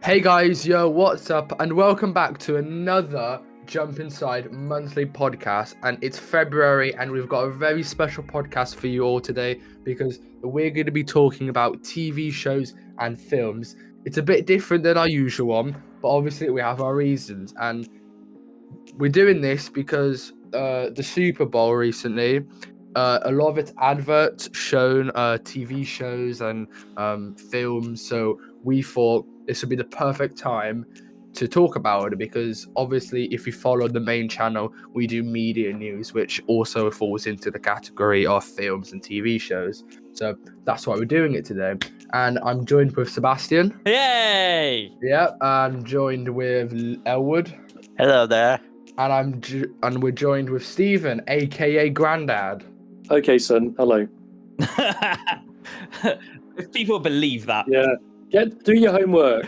Hey guys, yo, what's up? And welcome back to another Jump Inside monthly podcast. And it's February, and we've got a very special podcast for you all today because we're going to be talking about TV shows and films. It's a bit different than our usual one, but obviously we have our reasons. And we're doing this because the Super Bowl recently, a lot of its adverts shown TV shows and films. So we thought this would be the perfect time to talk about it because obviously if you follow the main channel, we do media news, which also falls into the category of films and TV shows. So that's why we're doing it today. And I'm joined with Sebastian. Yay! Yeah, I'm joined with Elwood. Hello there. And we're joined with Stephen, aka Grandad. Okay, son. Hello. If people believe that. Yeah. Do your homework.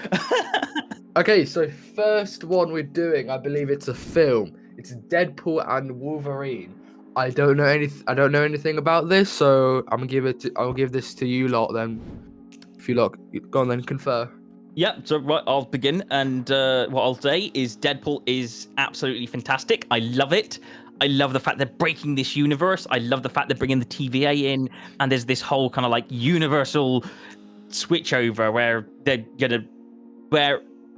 Okay, so first one we're doing, I believe it's a film. It's Deadpool and Wolverine. I don't know anything about this, so I'll give this to you lot then. If you lot go on then confer. Yep, so right, I'll begin, and what I'll say is Deadpool is absolutely fantastic. I love it. I love the fact they're breaking this universe. I love the fact they're bringing the TVA in, and there's this whole kind of like universal switchover where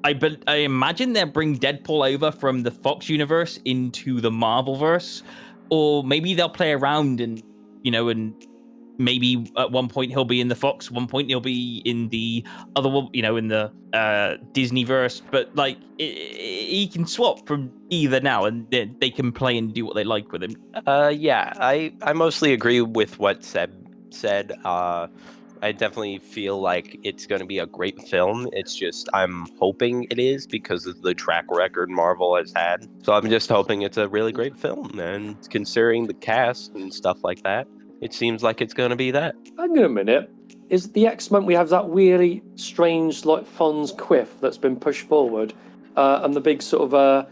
I imagine they'll bring Deadpool over from the Fox universe into the Marvelverse, or maybe they'll play around and maybe at one point he'll be in the Fox, one point he'll be in the other one, in the Disneyverse. But like he can swap from either now, and they can play and do what they like with him. Yeah, I mostly agree with what Seb said. I definitely feel like it's going to be a great film. It's just I'm hoping it is because of the track record Marvel has had. So I'm just hoping it's a really great film, and considering the cast and stuff like that, it seems like it's going to be that. Hang on a minute. Is the X-Men, we have that really strange, like, Fonz quiff that's been pushed forward, and the big sort of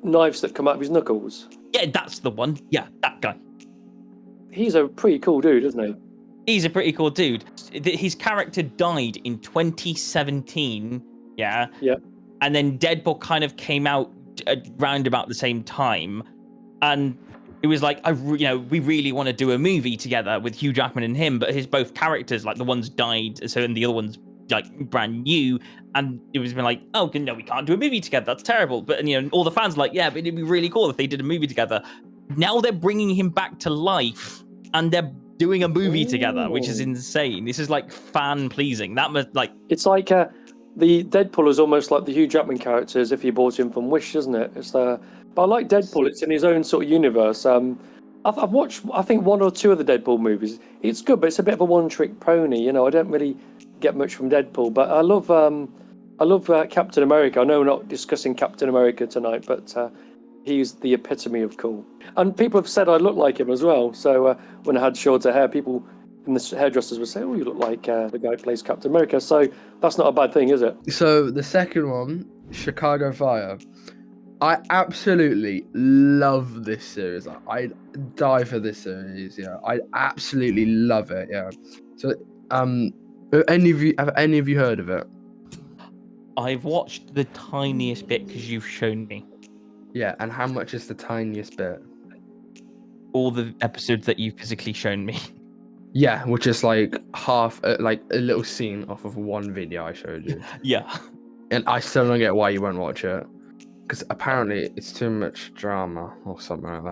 knives that come out of his knuckles? Yeah, that's the one. Yeah, that guy. He's a pretty cool dude, isn't he? He's a pretty cool dude. His character died in 2017. Yeah. Yeah. And then Deadpool kind of came out around about the same time, and it was like, we really want to do a movie together with Hugh Jackman and him, but his both characters, like the one's died, so and the other one's like brand new, and it was been like, oh no, we can't do a movie together. That's terrible. But all the fans were like, yeah, but it'd be really cool if they did a movie together. Now they're bringing him back to life, and they're doing a movie together, which is insane. This is like fan pleasing. That must like it's like the Deadpool is almost like the Hugh Jackman characters if you bought him from Wish, isn't it? It's but I like Deadpool. It's in his own sort of universe. I've watched, I think, one or two of the Deadpool movies. It's good, but it's a bit of a one-trick pony. I don't really get much from Deadpool, but I love Captain America. I know we're not discussing Captain America tonight, but he's the epitome of cool. And people have said I look like him as well. So when I had shorter hair, people in the hairdressers would say, "Oh, you look like the guy who plays Captain America." So that's not a bad thing, is it? So the second one, Chicago Fire. I absolutely love this series. I die for this series. Yeah, I absolutely love it. Yeah. So, have any of you heard of it? I've watched the tiniest bit because you've shown me. Yeah, and how much is the tiniest bit? All the episodes that you've physically shown me. Yeah, which is like half, like a little scene off of one video I showed you. Yeah. And I still don't get why you won't watch it. Because apparently it's too much drama or something like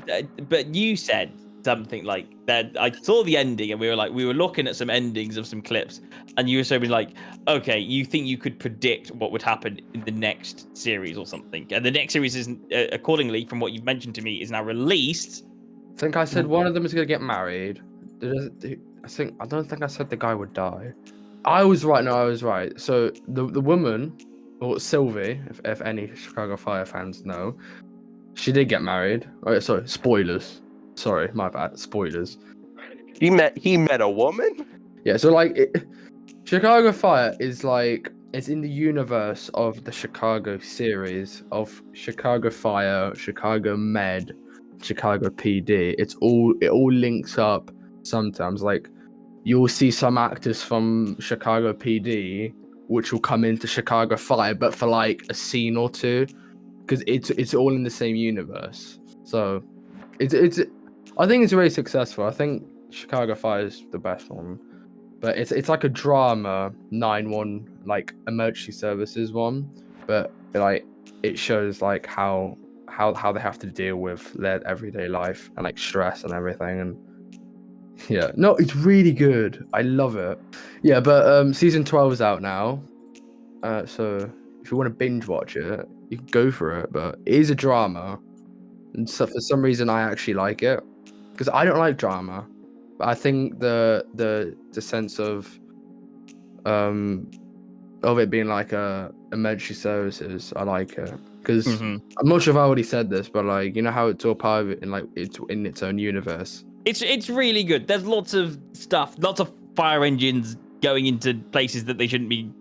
that. But you said something like that. I saw the ending, and we were looking at some endings of some clips, and you were saying like, okay, you think you could predict what would happen in the next series or something, and the next series isn't, accordingly from what you've mentioned to me, is now released. I think I said one of them is gonna get married. I don't think I said the guy would die. I was right. No, I was right. So the woman, or Sylvie, if any Chicago Fire fans know, she did get married. Oh, sorry, spoilers. Sorry, my bad. Spoilers. He met a woman? Yeah, so like Chicago Fire is like, it's in the universe of the Chicago series of Chicago Fire, Chicago Med, Chicago PD. It all links up sometimes. Like you'll see some actors from Chicago PD which will come into Chicago Fire, but for like a scene or two, because it's all in the same universe. So it's I think it's very successful. I think Chicago Fire is the best one, but it's like a drama 911 like emergency services one, but like it shows like how they have to deal with their everyday life and like stress and everything. And yeah, no, it's really good. I love it. Yeah, but season 12 is out now, so if you want to binge watch it, you can go for it. But it is a drama, and so for some reason I actually like it, because I don't like drama, but I think the sense of it being like a emergency services, I like it. Because I'm not sure if I already said this, but like, you know how it's all part of it and like it's in its own universe. It's really good. There's lots of stuff, lots of fire engines going into places that they shouldn't be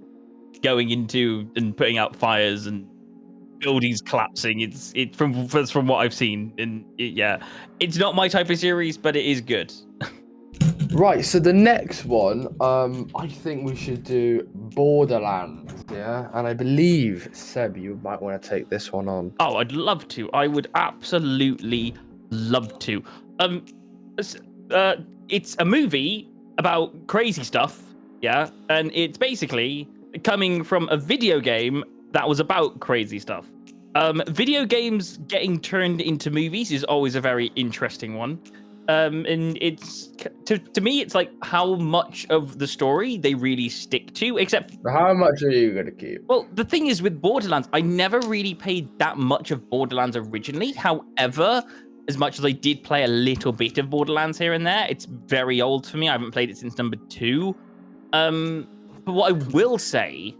going into and putting out fires and buildings collapsing. It's from what I've seen, and yeah, it's not my type of series, but it is good. Right, so the next one, I think we should do Borderlands, yeah? And I believe, Seb, you might want to take this one on. Oh, I'd love to. I would absolutely love to. It's a movie about crazy stuff, yeah? And it's basically coming from a video game that was about crazy stuff. Video games getting turned into movies is always a very interesting one. And it's to me, it's like how much of the story they really stick to, except how much are you gonna keep? Well, the thing is with Borderlands, I never really played that much of Borderlands originally. However, as much as I did play a little bit of Borderlands here and there, it's very old for me. I haven't played it since number 2. But what I will say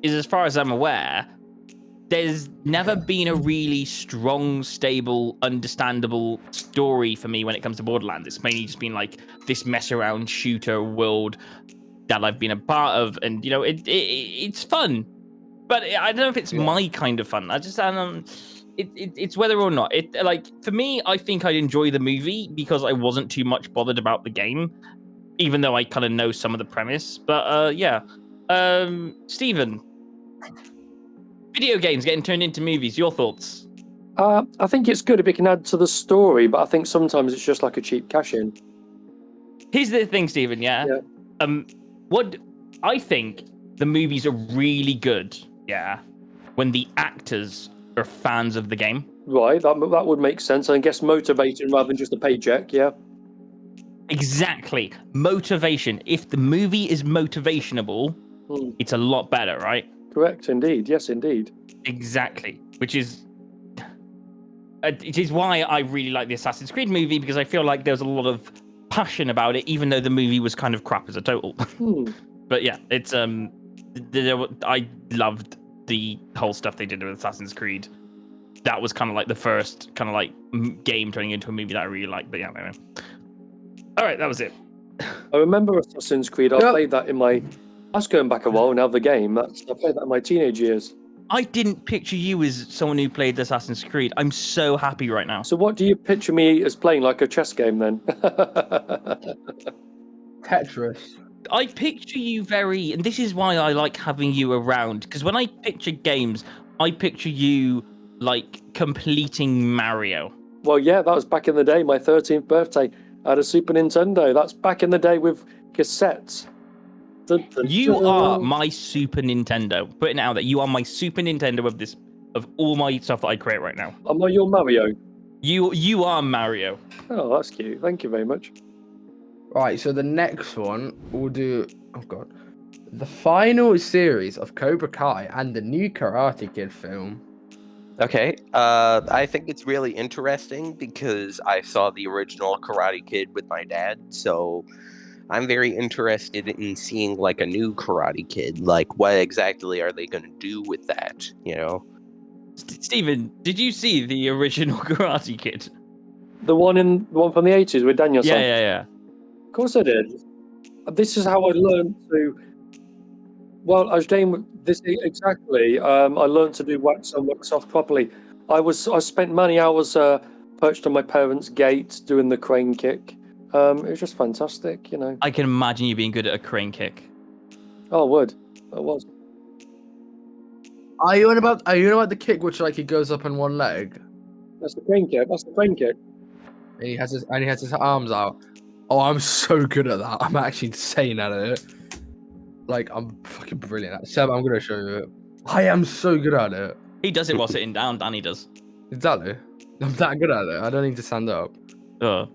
is, as far as I'm aware, there's never been a really strong, stable, understandable story for me when it comes to Borderlands. It's mainly just been like this mess around shooter world that I've been a part of, and you know, it's fun, but I don't know if it's my kind of fun. I just it's whether or not it, like, for me, I think I'd enjoy the movie because I wasn't too much bothered about the game, even though I kind of know some of the premise. But yeah, Stephen. Video games getting turned into movies. Your thoughts? I think it's good if it can add to the story, but I think sometimes it's just like a cheap cash-in. Here's the thing, Stephen. Yeah. What I think the movies are really good. Yeah. When the actors are fans of the game. Right. That would make sense. I guess motivating rather than just a paycheck. Yeah. Exactly. Motivation. If the movie is motivationable, it's a lot better, right? Correct, indeed. Yes, indeed. Exactly. Which is... it is why I really like the Assassin's Creed movie, because I feel like there's a lot of passion about it, even though the movie was kind of crap as a total. But yeah, it's... I loved the whole stuff they did with Assassin's Creed. That was kind of like the first kind of like game turning into a movie that I really liked. But yeah, anyway. All right, that was it. I remember Assassin's Creed. I played that in my... That's going back a while now, the game. I played that in my teenage years. I didn't picture you as someone who played Assassin's Creed. I'm so happy right now. So what do you picture me as playing, like a chess game then? Tetris. I picture you very... And this is why I like having you around. Because when I picture games, I picture you, like, completing Mario. Well, yeah, that was back in the day. My 13th birthday. I had a Super Nintendo. That's back in the day with cassettes. You are my Super Nintendo. Putting it out that you are my Super Nintendo of all my stuff that I create right now. Am I your Mario? You are Mario. Oh, that's cute. Thank you very much. Right, so the next one we'll do. Oh god, the final series of Cobra Kai and the new Karate Kid film. Okay, I think it's really interesting because I saw the original Karate Kid with my dad, so I'm very interested in seeing like a new Karate Kid. Like, what exactly are they going to do with that? You know, Stephen, did you see the original Karate Kid? The one from the 80s with Daniel. Yeah. Of course I did. This is how I learned to. Well, I was doing this exactly. I learned to do wax on, wax off properly. I spent many hours perched on my parents' gate doing the crane kick. It was just fantastic, you know. I can imagine you being good at a crane kick. Oh, I would. I was. Are you on about the kick which like he goes up on one leg That's the crane kick. That's the crane kick. and he has his arms out? Oh, I'm so good at that. I'm actually insane at it. Like I'm fucking brilliant at it. Seb, I'm gonna show you it. I am so good at it. He does it while sitting down. Danny does. Exactly. I'm that good at it. I don't need to stand up. All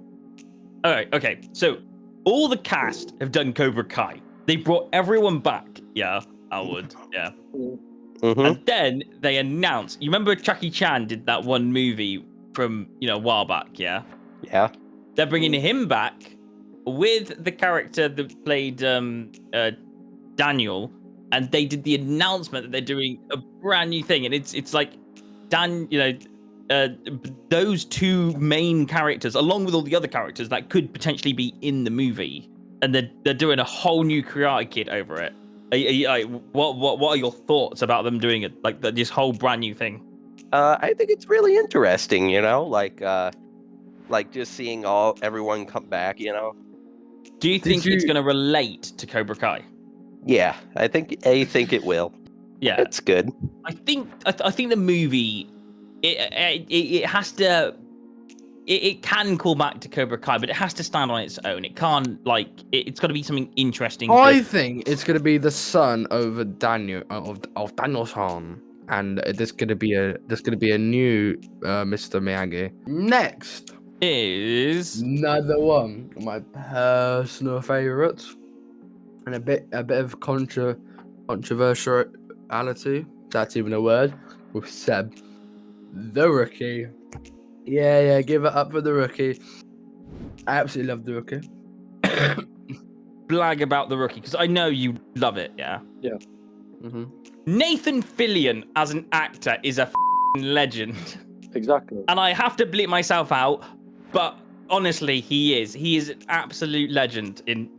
right. Okay. So all the cast have done Cobra Kai. They brought everyone back. Yeah, I would. Yeah. Mm-hmm. And then they announced. You remember Chucky Chan did that one movie from a while back. Yeah. Yeah. They're bringing him back with the character that played Daniel, and they did the announcement that they're doing a brand new thing, and it's like those two main characters, along with all the other characters that could potentially be in the movie, and they're doing a whole new Karate Kid over it. What are your thoughts about them doing it, like this whole brand new thing? I think it's really interesting. Like just seeing everyone come back. Do you think it's going to relate to Cobra Kai? Yeah, I think it will. Yeah, It's good. I think the movie it has to. It can call back to Cobra Kai, but it has to stand on its own. It can't it's got to be something interesting. I think it's gonna be the son over Daniel of Daniel-san, and there's gonna be a new Mr. Miyagi. Next Is another one of my personal favorites, and a bit of controversiality. That's even a word with Seb, the Rookie. Yeah, give it up for the Rookie. I absolutely love the Rookie. blag about the Rookie because I know you love it. Yeah. Mm-hmm. Nathan Fillion as an actor is a legend. Exactly. And I have to bleep myself out, but honestly, he is an absolute legend in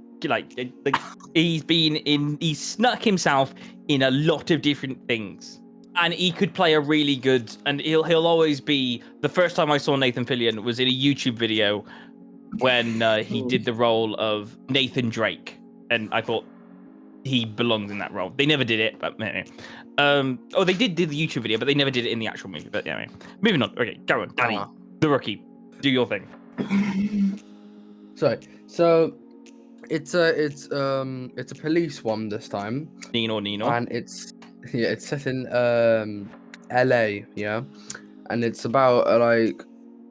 he's snuck himself in a lot of different things. And he could play a really good, and he'll always be. The first time I saw Nathan Fillion was in a YouTube video when he did the role of Nathan Drake, and I thought he belonged in that role. They never did it, but anyway. They did the YouTube video, but they never did it in the actual movie. But anyway, moving on. Okay, go on, Danny, the Rookie, do your thing. So it's a police one this time. Nino. And it's set in LA, yeah, and it's about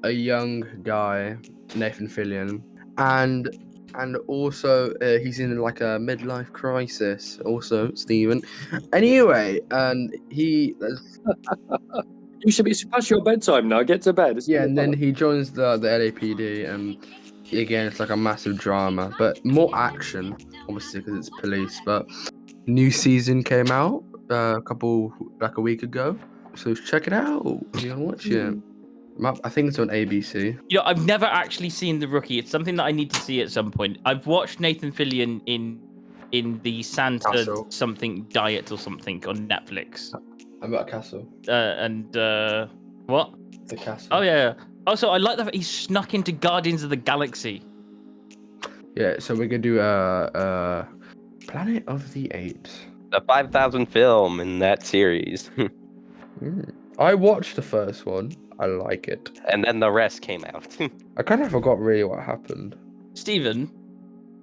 a young guy, Nathan Fillion, and also he's in like a midlife crisis. Also, Stephen. Anyway, and he. You should be past your bedtime now. Get to bed. And then he joins the LAPD, and again it's like a massive drama, but more action, obviously because it's police. But new season came out a week ago, so check it out. You can watch it. I think it's on ABC. I've never actually seen The Rookie. It's something that I need to see at some point. I've watched Nathan Fillion in the Santa Castle. something diet or something on Netflix. About Castle. What? The Castle. Oh yeah. Also, I like that he snuck into Guardians of the Galaxy. Yeah, so we're gonna do Planet of the Apes. The 5,000 film in that series. I watched the first one. I like it. And then the rest came out. I kind of forgot really what happened. Stephen,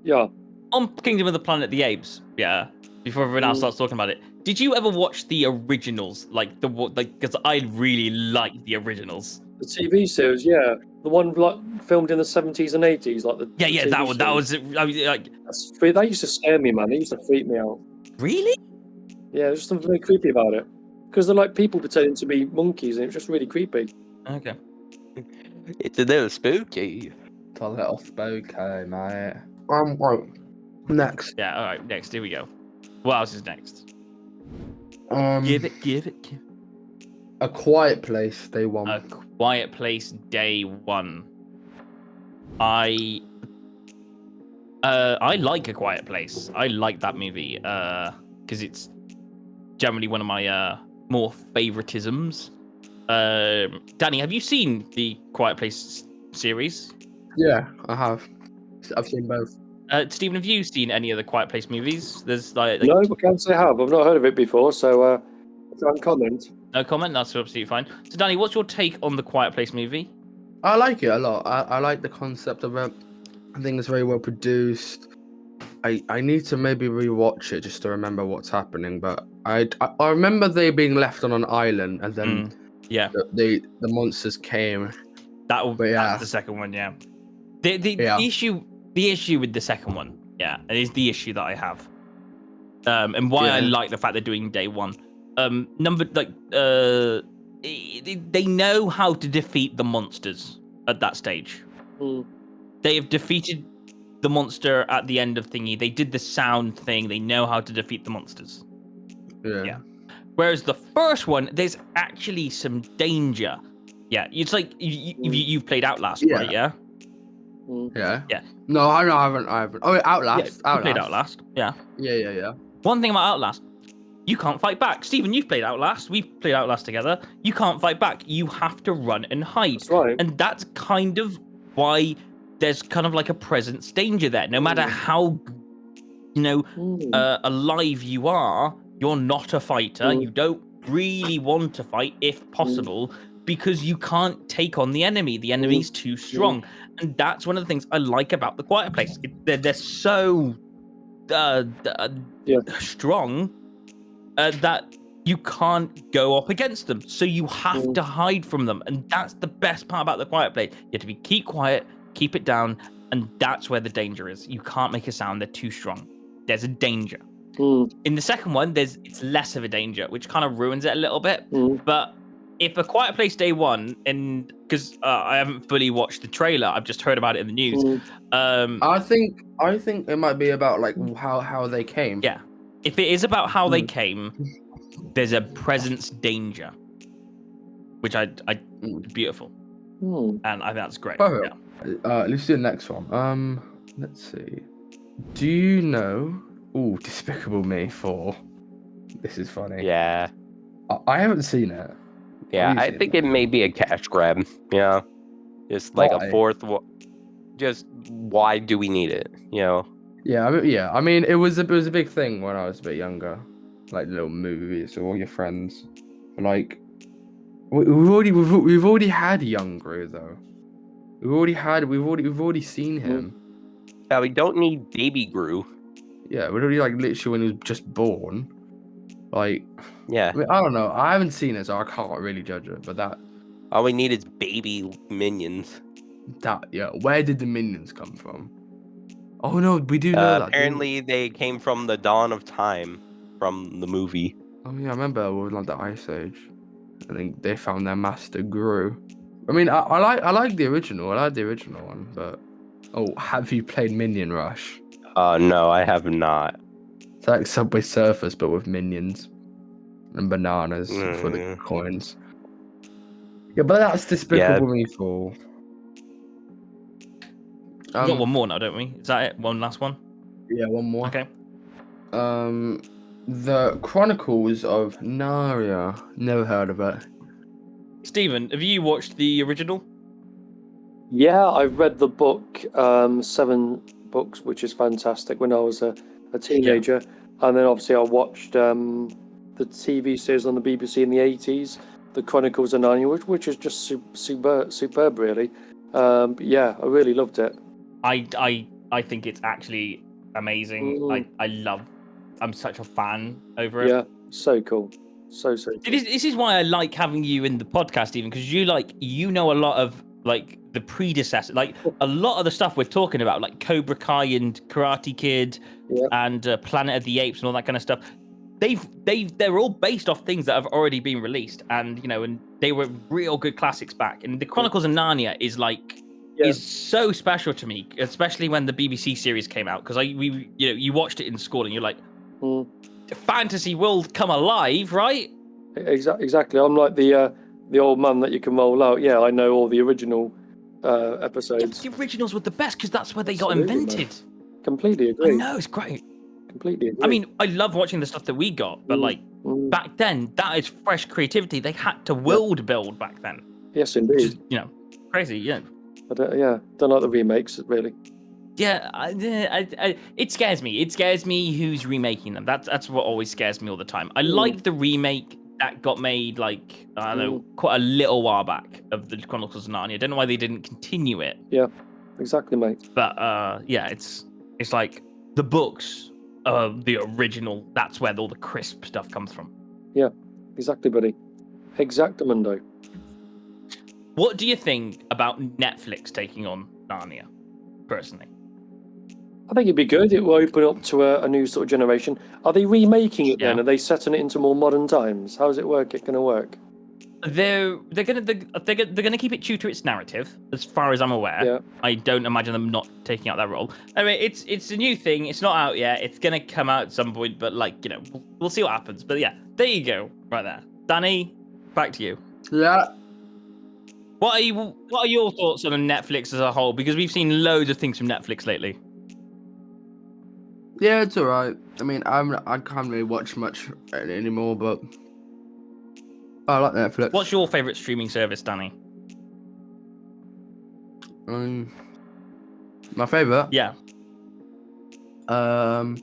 Yeah. on Kingdom of the Planet of the Apes, yeah, before everyone else starts talking about it, did you ever watch the originals? Because I really like the originals. The TV series, yeah. The one filmed in the 70s and 80s, like the Yeah, TV that was series. That used to scare me, man. It used to freak me out. Really? Yeah, there's something very creepy about it. Because they're like people pretending to be monkeys, and it's just really creepy. Okay. It's a little spooky. It's a little spooky, mate. Right. Next. Yeah. All right. Next. Here we go. What else is next? Give it. A Quiet Place, Day One. A Quiet Place, Day One. I like A Quiet Place. I like that movie because it's generally one of my more favoritisms. Danny, have you seen the Quiet Place series? Yeah, I have. I've seen both. Stephen, have you seen any of the Quiet Place movies? There's like No, I can't say I have. I've not heard of it before, so Don't comment. No comment. That's absolutely fine. So, Danny, what's your take on the Quiet Place movie? I like it a lot. I like the concept of it. I think it's very well produced. I need to maybe rewatch it just to remember what's happening. But I remember they being left on an island and then Yeah, the monsters came. that But yeah. that's the second one. Yeah. The Yeah. issue with the second one, it is the issue that I have. And why I like the fact they're doing day one. They know how to defeat the monsters at that stage. They have defeated the monster at the end of thingy. They did the sound thing. They know how to defeat the monsters. Yeah. Whereas the first one, there's actually some danger. Yeah, it's like you've played Outlast, right? Yeah. Yeah. Yeah. No, I haven't. Oh, Outlast. You played Outlast. Yeah. Yeah. One thing about Outlast, you can't fight back. Steven, you've played Outlast. We've played Outlast together. You can't fight back. You have to run and hide. That's right. And that's kind of why there's kind of like a presence danger there. No matter how, alive you are, you're not a fighter. You don't really want to fight if possible because you can't take on the enemy. The enemy's too strong. And that's one of the things I like about the Quiet Place. They're so strong that you can't go up against them. So you have to hide from them. And that's the best part about the Quiet Place. You have to keep quiet, keep it down, and that's where the danger is. You can't make a sound. They're too strong. There's a danger. In the second one, it's less of a danger, which kind of ruins it a little bit. But if a Quiet Place day one, and because I haven't fully watched the trailer, I've just heard about it in the news. I think it might be about like how they came. Yeah, if it is about how they came, there's a presence danger, which I beautiful, and I think that's great. Perfect. Yeah. Let's do the next one. Let's see. Do you know? Ooh, Despicable Me 4. This is funny. Yeah. I haven't seen it. Yeah, I think it may be a cash grab. Yeah. Just like a fourth. Just why do we need it? Yeah. I mean, it was a big thing when I was a bit younger, like little movies with all your friends. Like, we've already had young Gru though. We've already seen him. Yeah, we don't need baby Gru. Yeah, we're already like literally when he was just born. Like, yeah. I mean, I don't know. I haven't seen it, so I can't really judge it. But that all we need is baby minions. Where did the minions come from? Oh no, we do know that. Apparently, they came from the dawn of time from the movie. Oh yeah, I remember with like the Ice Age. I think they found their master Gru. I mean, I like the original. I like the original one, but have you played Minion Rush? No, I have not. It's like Subway Surfers, but with minions and bananas for the coins. Yeah, but that's Despicable Me 4. We've got one more now, don't we? Is that it? One last one? Yeah, one more. Okay. The Chronicles of Narnia. Never heard of it. Steven, have you watched the original? Yeah, I've read the book, 7 books, which is fantastic, when I was a teenager. Yeah. And then obviously I watched the TV series on the BBC in the 80s, The Chronicles of Narnia, which is just superb, really. Yeah, I really loved it. I think it's actually amazing. I'm such a fan over it. Yeah, so cool. So cool. This is why I like having you in the podcast, even, because you know a lot of like the predecessor, like a lot of the stuff we're talking about, like Cobra Kai and Karate Kid and Planet of the Apes and all that kind of stuff. They're all based off things that have already been released, and and they were real good classics back. And the Chronicles of Narnia is is so special to me, especially when the BBC series came out, because you watched it in school and you're like, the fantasy world come alive, right? Exactly. I'm like the old man that you can roll out. Yeah, I know all the original episodes. The originals were the best because that's where they got invented. Man. Completely agree. I know, it's great. Completely agree. I mean, I love watching the stuff that we got, but back then, that is fresh creativity. They had to world build back then. Yes, indeed. Which is, crazy, yeah. Don't like the remakes, really. Yeah, it scares me. It scares me who's remaking them. That's what always scares me all the time. I like the remake that got made like I don't know, quite a little while back of the Chronicles of Narnia. I don't know why they didn't continue it. Yeah, exactly, mate. But yeah, it's like the books, the original. That's where all the crisp stuff comes from. Yeah, exactly, buddy. Exactamundo. What do you think about Netflix taking on Narnia, personally? I think it'd be good. It will open up to a new sort of generation. Are they remaking it then? Yeah. Are they setting it into more modern times? How's it work? It going to work? They're gonna keep it true to its narrative, as far as I'm aware. Yeah. I don't imagine them not taking out that role. I mean, it's a new thing. It's not out yet. It's gonna come out at some point, but like we'll see what happens. But yeah, there you go, right there. Danny, back to you. Yeah. What are your thoughts on Netflix as a whole? Because we've seen loads of things from Netflix lately. Yeah, it's alright. I mean, I can't really watch much anymore, but I like Netflix. What's your favorite streaming service, Danny? My favorite? Yeah. I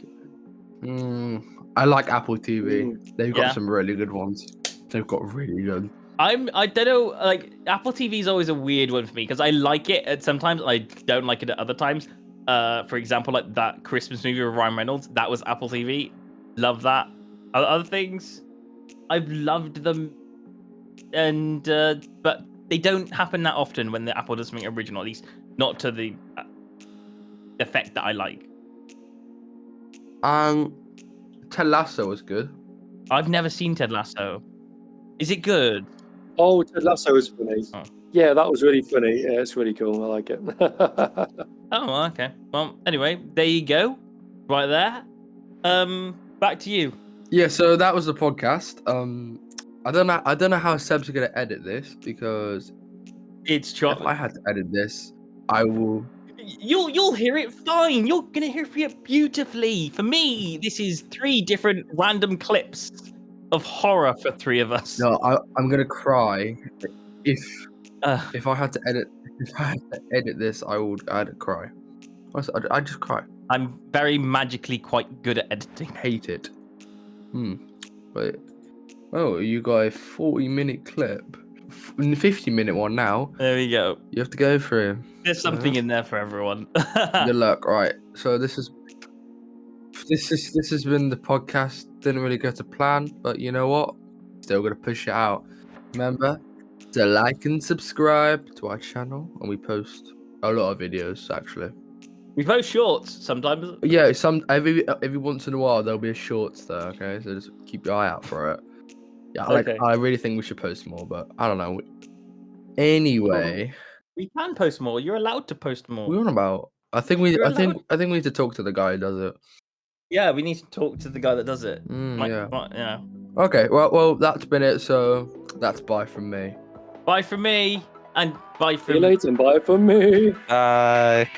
like Apple TV. They've got some really good ones. They've got really good. I don't know, like Apple TV is always a weird one for me because I like it at sometimes and I don't like it at other times. For example, like that Christmas movie with Ryan Reynolds, that was Apple TV. Love that. Other things, I've loved them, and but they don't happen that often when the Apple does something original. At least not to the effect that I like. Ted Lasso was good. I've never seen Ted Lasso. Is it good? Oh, Ted Lasso was funny. Oh. Yeah, that was really funny. Yeah, it's really cool. I like it. Oh, okay. Well, anyway, there you go. Right there. Back to you. Yeah, so that was the podcast. I don't know how Seb's gonna edit this because It's if I had to edit this, I will. You'll hear it fine. You're gonna hear it beautifully. For me, this is 3 different random clips of horror for 3 of us. No, I'm gonna cry if I had to edit. If I had to edit this, I'd cry. I'd just cry. I'm very magically quite good at editing. Hate it. Wait. Oh, you got a 40-minute clip. 50-minute one now. There we go. You have to go through. There's something in there for everyone. Good luck. Right. So this has been the podcast. Didn't really go to plan, but you know what? Still gonna push it out. Remember to like and subscribe to our channel, and we post a lot of videos actually. We post shorts sometimes. Yeah, every once in a while there'll be a shorts there. Okay, so just keep your eye out for it. Yeah, Okay. I really think we should post more, but I don't know. Anyway, We can post more. You're allowed to post more. we're on about. I think we You're allowed. need to talk to the guy who does it. Yeah, we need to talk to the guy that does it. Yeah. Yeah. Okay. Well, that's been it. So that's bye from me. Bye from me, and bye See you from later and bye from me. Bye.